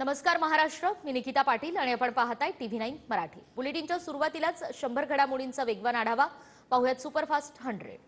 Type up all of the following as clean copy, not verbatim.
नमस्कार महाराष्ट्र, मी निकिता पाटील आणि आपण पाहताय TV9 मराठी। बुलेटिनच्या सुरुवातीलाच 100 घडामोडींचा वेगवान आढावा पाहूयात। सुपरफास्ट 100।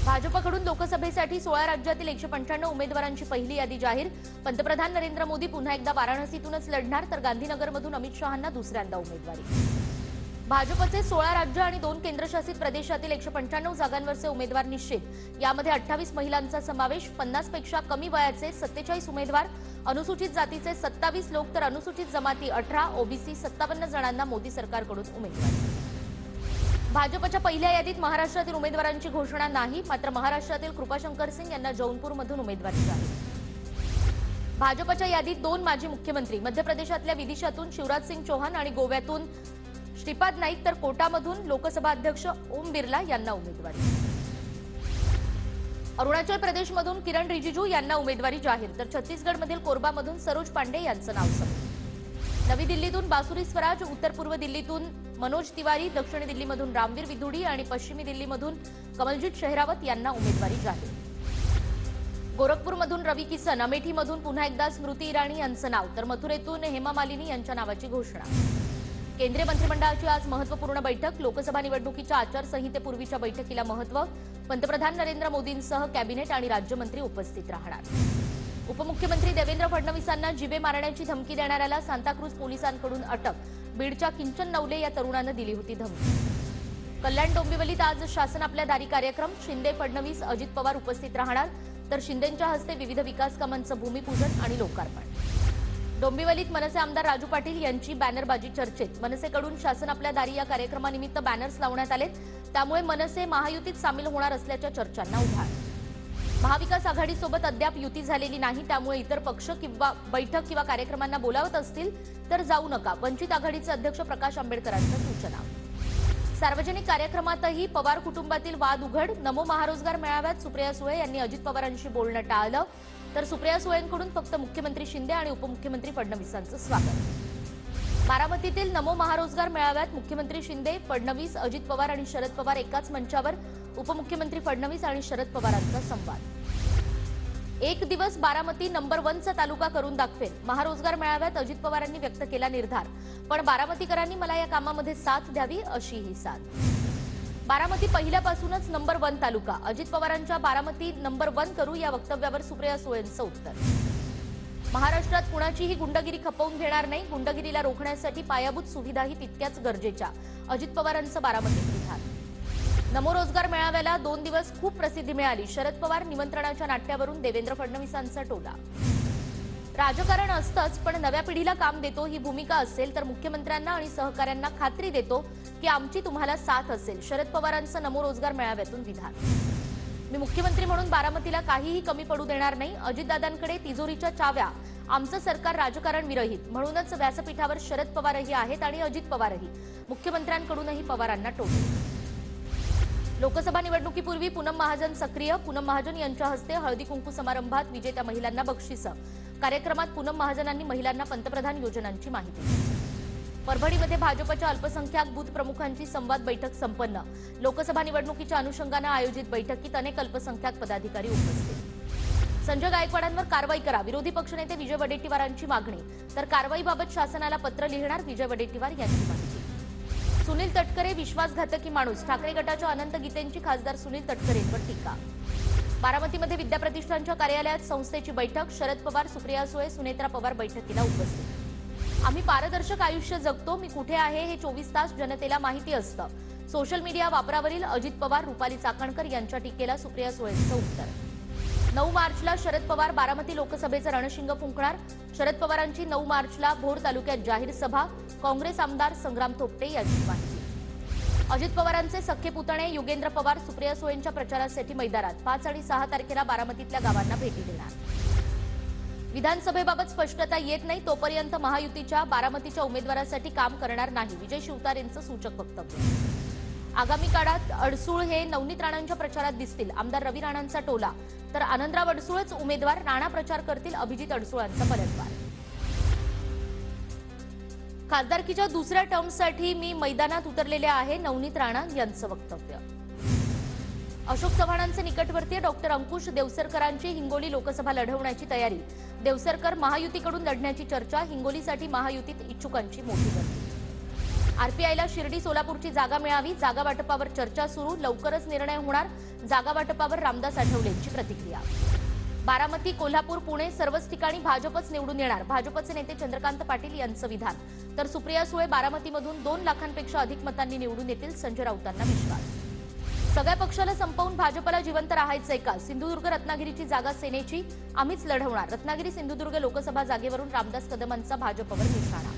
भाजपकडून लोकसभेसाठी 16 राज्यातील 195 उमेदवारांची पहिली यादी जाहीर। पंतप्रधान नरेंद्र मोदी पुन्हा एकदा वाराणसीतूनच लढणार, तर गांधीनगरमधून अमित शहांना दुसऱ्यांदा उमेदवारी। भाजपचे 16 राज्य आणि 2 केंद्रशासित प्रदेशातील 195 जागांवरचे उमेदवार निश्चित। यामध्ये 28 महिलांचा समावेश, 50 पेक्षा कमी वयाचे 47 उमेदवार, अनुसूचित जातीचे 27 लोक, तर अनुसूचित जमाती 18, ओबीसी 57 जणांना मोदी सरकारकडून उमेदवारी। भाजपच्या पहिल्या यादीत महाराष्ट्रातील उमेदवारांची घोषणा नाही, मात्र महाराष्ट्रातील कृपाशंकर सिंग यांना जौनपूरमधून उमेदवारी जाहीर। भाजपच्या यादीत 2 माजी मुख्यमंत्री, मध्य प्रदेशातल्या विदिशातून शिवराज सिंग चौहान आणि गोव्यातून श्रीपाद नाईक, तर कोटामधून लोकसभा अध्यक्ष ओम बिर्ला यांना उमेदवारी। अरुणाचल प्रदेशमधून किरण रिजिजू यांना उमेदवारी जाहीर, तर छत्तीसगडमधील कोरबामधून सरोज पांडे यांचं नाव समोर। नवी दिल्लीतून बासुरी स्वराज, उत्तर पूर्व दिल्लीतून मनोज तिवारी, दक्षिण दिल्लीमधून रामवीर विधुडी आणि पश्चिमी दिल्लीमधून कमलजीत शेहरावत यांना उमेदवारी जाहीर। गोरखपूरमधून रवी किसन, अमेठीमधून पुन्हा एकदा स्मृती इराणी यांचं नाव, तर मथुरेतून हेमा मालिनी यांच्या नावाची घोषणा। केंद्रीय मंत्रिमंडळाची आज महत्त्वपूर्ण बैठक। लोकसभा निवडणुकीच्या आचारसंहितेपूर्वीच्या बैठकीला महत्त्व। पंतप्रधान नरेंद्र मोदींसह कॅबिनेट आणि राज्यमंत्री उपस्थित राहणार। उपमुख्यमंत्री देवेंद्र फडणवीसांना जीवे मारण्याची धमकी देणाऱ्याला सांताक्रूज पोलिसांकडून अटक। बीडच्या किंचन नवले या तरुणानं दिली होती धमकी। कल्याण डोंबिवलीत आज शासन आपल्या दारी कार्यक्रम। शिंदे, फडणवीस, अजित पवार उपस्थित राहणार, तर शिंदेंच्या हस्ते विविध विकास कामांचं भूमिपूजन आणि लोकार्पण। डोंबिवलीत मनसे आमदार राजू पाटील यांची बॅनरबाजी चर्चेत। मनसेकडून शासन आपल्या दारी या कार्यक्रमानिमित्त बॅनर्स लावण्यात आले, त्यामुळे मनसे महायुतीत सामील होणार असल्याच्या चर्चांना उधाण। महाविकास आघाडीसोबत अद्याप युती झालेली नाही, त्यामुळे इतर पक्ष किंवा बैठक किंवा कार्यक्रमांना बोलावत असतील तर जाऊ नका, वंचित आघाडीचे अध्यक्ष प्रकाश आंबेडकरांच्या सूचना। सार्वजनिक कार्यक्रमातही पवार कुटुंबातील वाद उघड। नमो महारोजगार मेळाव्यात सुप्रिया सुळे यांनी अजित पवारांशी बोलणं टाळलं, तर सुप्रिया सुळेंकडून फक्त मुख्यमंत्री शिंदे आणि उपमुख्यमंत्री फडणवीसांचं स्वागत। बारामतीतील नमो महारोजगार मेळाव्यात मुख्यमंत्री शिंदे, फडणवीस, अजित पवार आणि शरद पवार एकाच मंचावर। उपमुख्यमंत्री फडणवीस आणि शरद पवारांचा संवाद। एक दिवस बारामती नंबर 1चा तालुका करून दाखवेल, महारोजगार मेळाव्यात अजित पवारांनी व्यक्त केला निर्धार। पण बारामतीकरांनी मला या कामामध्ये साथ द्यावी, अशी ही साथ। बारामती पहिल्यापासूनच नंबर 1 तालुका। अजित पवारांच्या बारामती नंबर 1 करू या वक्तव्यावर सुप्रिया सुळेंचं उत्तर। महाराष्ट्रात कुणाचीही गुंडगिरी खपवून घेणार नाही, गुंडगिरीला रोखण्यासाठी पायाभूत सुविधाही तितक्याच गरजेच्या, अजित पवारांचं बारामतीत विधान। नमो रोजगार मेळाव्याला 2 दिवस खूप प्रसिद्धी मिळाली, शरद पवार निमंत्रणाच्या नाट्यावरून देवेंद्र फडणवीसांचा टोला। राजकारण असतंच, पण नव्या पिढीला काम देतो ही भूमिका असेल तर मुख्यमंत्र्यांना आणि सहकाऱ्यांना खात्री देतो की आमची तुम्हाला साथ असेल, शरद पवारांचं नमो रोजगार मेळाव्यातून विधान। मी मुख्यमंत्री म्हणून बारामतीला काहीही कमी पडू देणार नाही, अजितदादांकडे तिजोरीच्या चाव्या, आमचं सरकार राजकारण विरहित, म्हणूनच व्यासपीठावर शरद पवारही आहेत आणि अजित पवारही। मुख्यमंत्र्यांकडूनही पवारांना टोले। लोकसभा निवडणुकीपूर्वी पूनम महाजन सक्रिय। पूनम महाजन यांच्या हस्ते हळदी कुंकू समारंभात विजेत्या महिलांना बक्षिसं। कार्यक्रमात पूनम महाजनांनी महिलांना पंतप्रधान योजनांची माहिती दिली। परभणीमध्ये भाजपच्या अल्पसंख्याक बूथ प्रमुखांची संवाद बैठक संपन्न। लोकसभा निवडणुकीच्या अनुषंगाने आयोजित बैठकीत अनेक अल्पसंख्याक पदाधिकारी उपस्थित। संजय गायकवाडांवर कारवाई करा, विरोधी पक्षनेते विजय वडेट्टीवारांची मागणी, तर कारवाईबाबत शासनाला पत्र लिहिणार, विजय वडेट्टीवार यांची माहिती। सुनील तटकरे विश्वासघातकी माणूस, ठाकरे गटाच्या अनंत गीतेंची खासदार सुनील तटकरेंवर टीका। बारामतीमध्ये विद्याप्रतिष्ठानच्या कार्यालयात संस्थेची बैठक। शरद पवार, सुप्रिया सुळे, सुनेत्रा पवार बैठकीला उपस्थित। आम्ही पारदर्शक आयुष्य जगतो, मी कुठे आहे हे 24 तास जनतेला माहिती असतं। सोशल मीडिया वापरावरील अजित पवार, रुपाली चाकणकर यांच्या टीकेला सुप्रिया सुळेंचं उत्तर। 9 मार्चला शरद पवार बारामती लोकसभेचं रणशिंग फुंकणार। शरद पवारांची 9 मार्चला भोर तालुक्यात जाहीर सभा। काँग्रेस आमदार संग्राम थोपटे यांची माहिती। अजित पवारांचे सख्खे पुतणे युगेंद्र पवार सुप्रिया सुळेंच्या प्रचारासाठी मैदानात। 5 आणि 6 तारखेला बारामतीतल्या गावांना भेटी देणार। विधानसभेबाबत स्पष्टता येत नाही तोपर्यंत महायुतीच्या बारामतीच्या उमेदवारासाठी काम करणार नाही, विजय शिवतारेंचं सूचक वक्तव्य। आगामी काळात अडसूळ हे नवनीत राणांच्या प्रचारात दिसतील, आमदार रवी राणांचा टोला, तर आनंदराव अडसूळच उमेदवार, राणा प्रचार करतील, अभिजित अडसूळांचा पलटवार। खासदारकीच्या दुसऱ्या टर्मसाठी मी मैदानात उतरलेले आहे, नवनीत राणा यांचं वक्तव्य। अशोक चव्हाणांचे निकटवर्तीय डॉक्टर अंकुश देवसरकरांची हिंगोली लोकसभा लढवण्याची तयारी. देवसरकर महायुतीकडून लढण्याची चर्चा. हिंगोलीसाठी महायुतीत इच्छुकांची मोठी गर्दी. आरपीआयला शिर्डी सोलापूरची जागा मिळावी. जागा वाटपावर चर्चा सुरू. लवकरच निर्णय होणार. जागा वाटपावर रामदास आठवलेंची प्रतिक्रिया. बारामती, कोल्हापूर, पुणे सर्वच ठिकाणी भाजपच निवडून येणार. भाजपचे नेते चंद्रकांत पाटील यांचं विधान. तर सुप्रिया सुळे बारामतीमधून 2 लाखांपेक्षा अधिक मतांनी निवडून येतील. संजय राऊतांना विश्वास. सगळ्या पक्षाला संपवून भाजपला जिवंत राहायचंय का? सिंधुदुर्ग रत्नागिरीची जागा सेनेची, आम्हीच लढवणार. रत्नागिरी सिंधुदुर्ग लोकसभा जागेवरून रामदास कदमांचा भाजपवर निशाणा.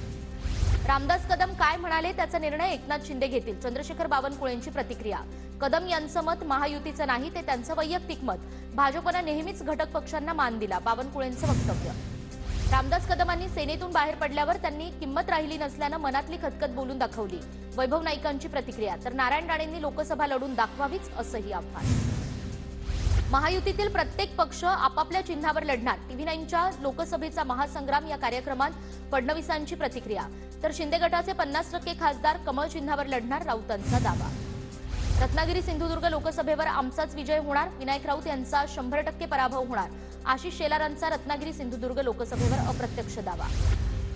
रामदास कदम काय म्हणाले त्याचा निर्णय एकनाथ शिंदे घेतील. चंद्रशेखर बावनकुळेंची प्रतिक्रिया. कदम यांचं मत महायुतीचं नाही, ते त्यांचं वैयक्तिक मत. भाजपनं नेहमीच घटक पक्षांना मान दिला. बावनकुळेंचं वक्तव्य. रामदास कदमांनी सेनेतून बाहेर पडल्यावर त्यांनी किंमत राहिली नसल्यानं मनातली खतखत बोलून दाखवली. वैभव नाईकांची प्रतिक्रिया. तर नारायण राणेंनी लोकसभा लढून दाखवावीच असंही आव्हान. महायुतीतील प्रत्येक पक्ष आपापल्या चिन्हावर लढणार. TV9च्या लोकसभेचा महासंग्राम या कार्यक्रमात फडणवीसांची प्रतिक्रिया. तर शिंदे गटाचे 50% खासदार कमळ चिन्हावर लढणार. राऊतांचा दावा. रत्नागिरी सिंधुदुर्ग लोकसभेवर आमचाच विजय होणार. विनायक राऊत यांचा 100% पराभव होणार. आशिष शेलारांचा रत्नागिरी सिंधुदुर्ग लोकसभेवर अप्रत्यक्ष दावा.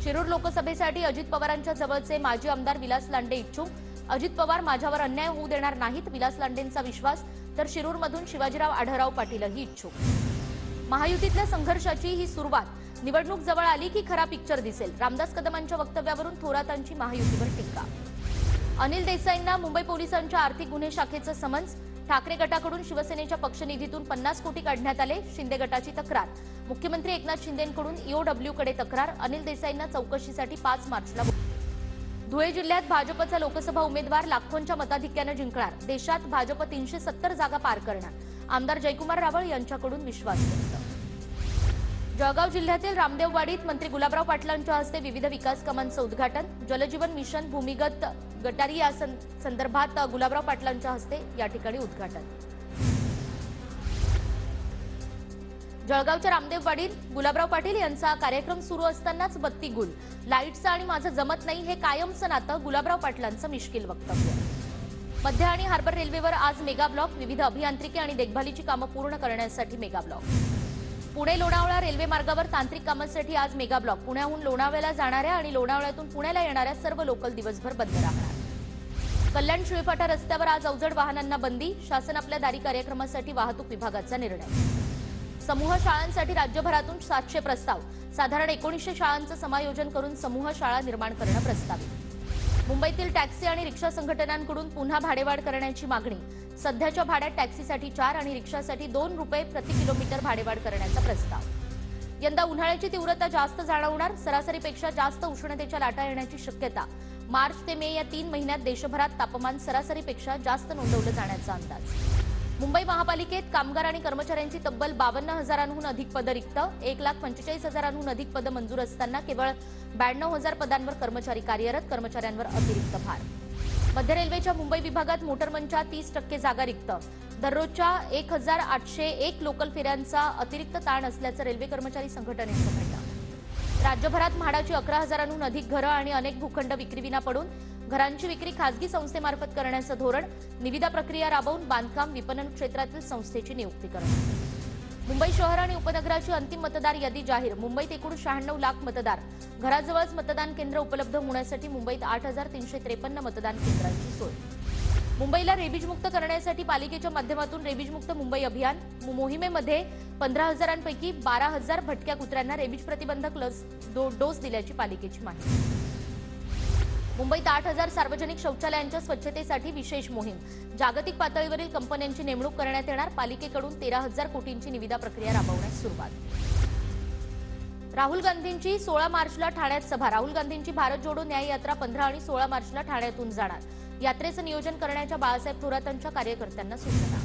शिरूर लोकसभेसाठी अजित पवारांच्या जवळचे माजी आमदार विलास लांडे इच्छुक. अजित पवार माझ्यावर अन्याय होऊ देणार नाहीत, विलास लांडेंचा विश्वास. तर शिरूरमधून शिवाजीराव आढळराव पाटीलही इच्छुक. महायुतीतल्या संघर्षाची ही सुरुवात. निवडणूक जवळ आली की खरा पिक्चर दिसेल. रामदास कदमांच्या वक्तव्यावरून थोरातांची महायुतीवर टीका. अनिल देसाईंना मुंबई पोलिसांच्या आर्थिक गुन्हे शाखेचं समन्स. ठाकरे गटाकडून शिवसेनेच्या पक्षनिधीतून 50 कोटी काढण्यात आले. शिंदे गटाची तक्रार. मुख्यमंत्री एकनाथ शिंदेंकडून EOWकडे तक्रार. अनिल देसाईंना चौकशीसाठी 5 मार्चला. धुळे जिल्ह्यात भाजपचा लोकसभा उमेदवार लाखोंच्या मताधिक्यानं जिंकणार. देशात भाजप 370 जागा पार करणार. आमदार जयकुमार रावळ यांच्याकडून विश्वास व्यक्त. जळगाव जिल्ह्यातील रामदेववाडीत मंत्री गुलाबराव पाटलांच्या हस्ते विविध विकास कामांचं उद्घाटन. जलजीवन मिशन, भूमिगत गटारी या संदर्भात गुलाबराव पाटलांच्या हस्ते या ठिकाणी उद्घाटन. जळगावच्या रामदेववाडीत गुलाबराव पाटील यांचा कार्यक्रम सुरू असतानाच बत्ती गुल. लाईटचं आणि माझं जमत नाही हे कायमचं नातं. गुलाबराव पाटलांचं मिश्किल वक्तव्य. मध्य आणि हार्बर रेल्वेवर आज मेगा ब्लॉक. विविध अभियांत्रिकी आणि देखभालीची कामं पूर्ण करण्यासाठी mega block. Pune Lonavala railway मार्गावर तांत्रिक कामासाठी आज मेगा ब्लॉक. पुण्याहून लोणावळ्याला जाणाऱ्या आणि लोणावळ्यातून पुण्याला येणाऱ्या सर्व लोकल दिवसभर बंद राहणार. कल्याण शिळफाटा रस्त्यावर आज अवजड वाहनांना बंदी. शासन आपल्या दारी कार्यक्रमासाठी वाहतूक विभागाचा निर्णय. समूह शाळांसाठी राज्यभरातून 700 प्रस्ताव. साधारण 1900 शाळांचं समायोजन करून समूह शाळा निर्माण करणं प्रस्तावित. मुंबईतील टॅक्सी आणि रिक्षा संघटनांकडून पुन्हा भाडेवाढ करण्याची मागणी. सध्याच्या भाड्यात टॅक्सीसाठी 4 आणि रिक्षासाठी 2 रुपये प्रति किलोमीटर भाडेवाढ करण्याचा प्रस्ताव. यंदा उन्हाळ्याची तीव्रता जास्त जाणवणार. सरासरीपेक्षा जास्त उष्णतेच्या लाटा येण्याची शक्यता. मार्च ते मे या 3 महिन्यात देशभरात तापमान सरासरीपेक्षा जास्त नोंदवलं जाण्याचा अंदाज. मुंबई महापालिकेत कामगार आणि कर्मचाऱ्यांची तब्बल 52,000हून अधिक पदं रिक्त. 1,45,000हून अधिक पदं मंजूर असताना केवळ 92,000 पदांवर कर्मचारी कार्यरत. कर्मचाऱ्यांवर अतिरिक्त भार. मध्य रेल्वेच्या मुंबई विभागात मोटरमनच्या 30% जागा रिक्त. दररोजच्या 1,801 लोकल फेऱ्यांचा अतिरिक्त ताण असल्याचं रेल्वे कर्मचारी संघटनेचं म्हणणं. राज्यभरात म्हाडाची 11,000हून अधिक घरं आणि अनेक भूखंड विक्रीविना पडून. घरांची विक्री खासगी संस्थेमार्फत करण्याचं धोरण. निविदा प्रक्रिया राबवून बांधकाम विपणन क्षेत्रातील संस्थेची नियुक्ती करणं. मुंबई शहर आणि उपनगराची अंतिम मतदार यादी जाहीर. मुंबईत एकूण 96 लाख मतदार. घराजवळच मतदान केंद्र उपलब्ध होण्यासाठी मुंबईत 8,353 मतदान केंद्रांची सोय. मुंबईला रेबीजमुक्त करण्यासाठी पालिकेच्या माध्यमातून रेबीजमुक्त मुंबई अभियान. मोहिमेमध्ये 15,000पैकी 12,000 भटक्या कुत्र्यांना रेबीज प्रतिबंधक लस डोस दिल्याची पालिकेची माहिती. मुंबईत 8,000 सार्वजनिक शौचालयांच्या स्वच्छतेसाठी विशेष मोहीम. जागतिक पातळीवरील कंपन्यांची नेमणूक करण्यात येणार. पालिकेकडून 13,000 कोटींची निविदा प्रक्रिया राबवण्यास सुरुवात. राहुल गांधींची 16 मार्चला ठाण्यात सभा. राहुल गांधींची भारत जोडो न्याय यात्रा 15 आणि 16 मार्चला ठाण्यातून जाणार. यात्रेचं नियोजन करण्याच्या बाळासाहेब थोरातांच्या कार्यकर्त्यांना सूचना.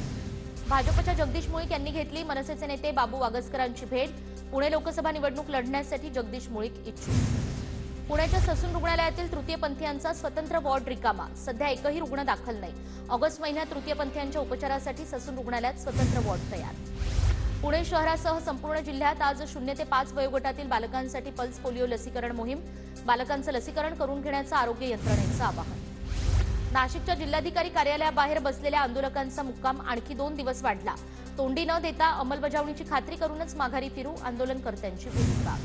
भाजपच्या जगदीश मुळीक यांनी घेतली मनसेचे नेते बाबू वागसकरांची भेट. पुणे लोकसभा निवडणूक लढण्यासाठी जगदीश मुळीक इच्छुक. पुण्याच्या ससून रुग्णालयातील तृतीयपंथीयांचा स्वतंत्र वॉर्ड रिकामा. सध्या एकही रुग्ण दाखल नाही. ऑगस्ट महिन्यात तृतीयपंथीयांच्या उपचारासाठी ससून रुग्णालयात स्वतंत्र वॉर्ड तयार. पुणे शहरासह संपूर्ण जिल्ह्यात आज 0 ते 5 वयोगटातील बालकांसाठी पल्स पोलिओ लसीकरण मोहीम. बालकांचं लसीकरण करून घेण्याचं आरोग्य यंत्रणेचं आवाहन. नाशिकच्या जिल्हाधिकारी कार्यालयाबाहेर बसलेल्या आंदोलकांचा मुक्काम आणखी 2 दिवस वाढला। तोंडी न देता अंमलबजावणीची खात्री करूनच माघारी फिरू, आंदोलनकर्त्यांची भूमिका।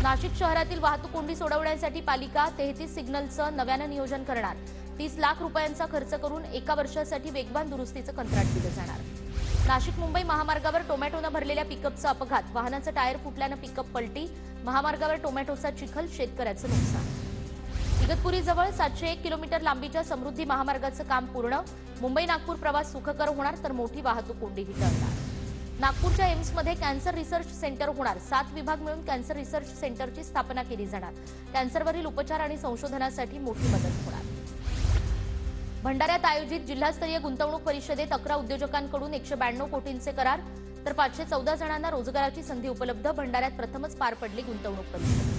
नाशिक शहरातील वाहतूक कोंडी सोडवण्यासाठी पालिका 33 सिग्नलचं नव्यानं नियोजन करणार। 30 लाख रुपयांचा खर्च करून 1 वर्षासाठी वेगवान दुरुस्तीचं कंत्राट दिलं जाणार। नाशिक मुंबई महामार्गावर टोमॅटोनं भरलेल्या पिकअपचा अपघात, वाहनाचं टायर फुटल्यानं पिकअप पलटी, महामार्गावर टोमॅटोचा चिखल, शेतकऱ्याचं नुकसान। इगतपुरीजवळ 701 किलोमीटर लांबीच्या समृद्धी महामार्गाचं काम पूर्ण, मुंबई नागपूर प्रवास सुखकर होणार तर मोठी वाहतूक कोंडीही टळणार। नागपूरच्या एम्समध्ये कॅन्सर रिसर्च सेंटर होणार, 7 विभाग मिळून कॅन्सर रिसर्च सेंटरची स्थापना केली जाणार। कॅन्सरवरील उपचार आणि संशोधनासाठी मोठी मदत होणार। भंडाऱ्यात आयोजित जिल्हास्तरीय गुंतवणूक परिषदेत 11 उद्योजकांकडून 192 कोटींचे करार, तर 514 जणांना रोजगाराची संधी उपलब्ध। भंडाऱ्यात प्रथमच पार पडली गुंतवणूक परिषद।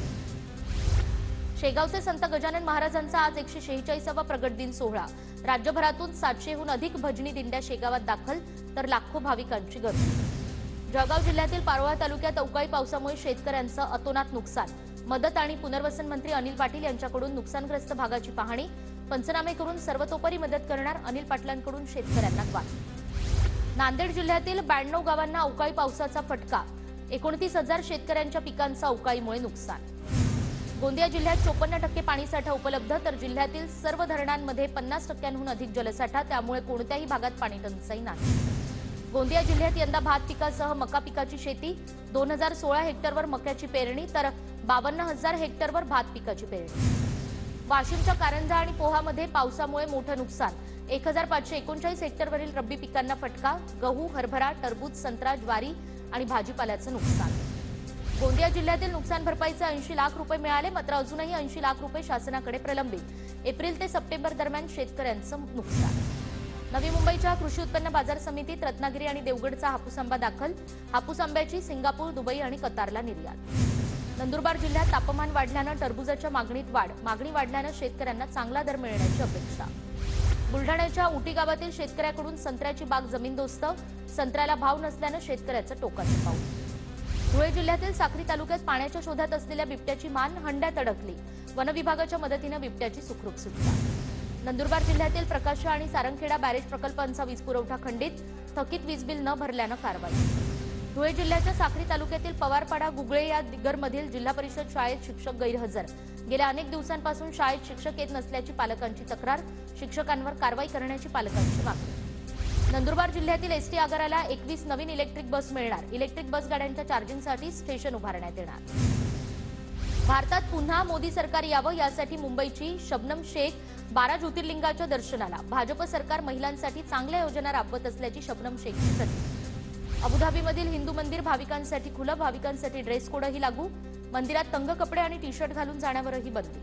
शेगावचे संत गजानन महाराजांचा आज 146वा प्रगट दिन सोहळा, राज्यभरातून 700हून अधिक भजनी दिंड्या शेगावात दाखल, तर लाखो भाविकांची गर्दी। जळगाव जिल्ह्यातील पारोळा तालुक्यात अवकाळी पावसामुळे शेतकऱ्यांचं अतोनात नुकसान, मदत आणि पुनर्वसन मंत्री अनिल पाटील यांच्याकडून नुकसानग्रस्त भागाची पाहणी, पंचनामे करून सर्वतोपरी मदत करणार, अनिल पाटलांकडून शेतकऱ्यांना ग्वाही। नांदेड जिल्ह्यातील 92 गावांना अवकाळी पावसाचा फटका, 29,000 शेतकऱ्यांच्या पिकांचं अवकाळीमुळे नुकसान। गोंदिया जिल्ह्यात 54% पाणीसाठा उपलब्ध, तर जिल्ह्यातील सर्व धरणांमध्ये 50%हून अधिक जलसाठा, त्यामुळे कोणत्याही भागात पाणी टंचाई नाही। गोंदिया जिल्ह्यात यंदा भात पिकासह मका पिकाची शेती, 2016 हेक्टरवर मक्याची पेरणी, तर 52,000 हेक्टरवर भात पिकाची पेरणी। वाशिमच्या कारंजा आणि पोहामध्ये पावसामुळे मोठं नुकसान, 1539 हेक्टरवरील रब्बी पिकांना फटका, गहू, हरभरा, टरबूज, संत्रा, ज्वारी आणि भाजीपाल्याचं नुकसान। गोंदिया जिल्ह्यातील नुकसान भरपाईचे 80 लाख रुपये मिळाले, मात्र अजूनही 80 लाख रुपये शासनाकडे प्रलंबित। एप्रिल ते सप्टेंबर दरम्यान शेतकऱ्यांचं नुकसान। नवी मुंबईच्या कृषी उत्पन्न बाजार समितीत रत्नागिरी आणि देवगडचा हापूस आंबा दाखल, हापूस आंब्याची सिंगापूर, दुबई आणि कतारला निर्यात। नंदुरबार जिल्ह्यात तापमान वाढल्यानं टरबूजाच्या मागणीत वाढ, मागणी वाढल्यानं शेतकऱ्यांना चांगला दर मिळण्याची अपेक्षा। बुलढाण्याच्या उटी गावातील शेतकऱ्याकडून संत्र्याची बाग जमीनदोस्त, संत्र्याला भाव नसल्यानं शेतकऱ्याचं टोकाचं पाऊल। धुळे जिल्ह्यातील साक्री तालुक्यात पाण्याच्या शोधात असलेल्या बिबट्याची मान हंड्यात अडकली, वन विभागाच्या मदतीनं बिबट्याची सुखरूप सुटका। नंदुरबार जिल्ह्यातील प्रकाश आणि सारंगखेडा बॅरेज प्रकल्पांचा वीज पुरवठा खंडित, थकीत वीज बिल न भरल्यानं कारवाई। धुळे जिल्ह्याच्या साक्री तालुक्यातील पवारपाडा गुगळे या दिगरमधील जिल्हा परिषद शाळेत शिक्षक गैरहजर, गेल्या अनेक दिवसांपासून शाळेत शिक्षक येत नसल्याची पालकांची तक्रार, शिक्षकांवर कारवाई करण्याची पालकांची मागणी। नंदुरबार जिल्ह्यातील एसटी आगाराला 21 नवीन इलेक्ट्रिक बस मिळणार, इलेक्ट्रिक बस गाड्यांच्या चार्जिंगसाठी स्टेशन उभारण्यात येणार। भारतात पुन्हा मोदी सरकार यावं यासाठी मुंबईची शबनम शेख 12 ज्योतिर्लिंगाच्या दर्शनाला, भाजप सरकार महिलांसाठी चांगल्या योजना राबवत असल्याची शबनम शेखची प्रतिक्रिया। अबुधाबीमधील हिंदू मंदिर भाविकांसाठी खुलं, भाविकांसाठी ड्रेस कोडही लागू, मंदिरात तंग कपडे आणि टी शर्ट घालून जाण्यावरही बंदी।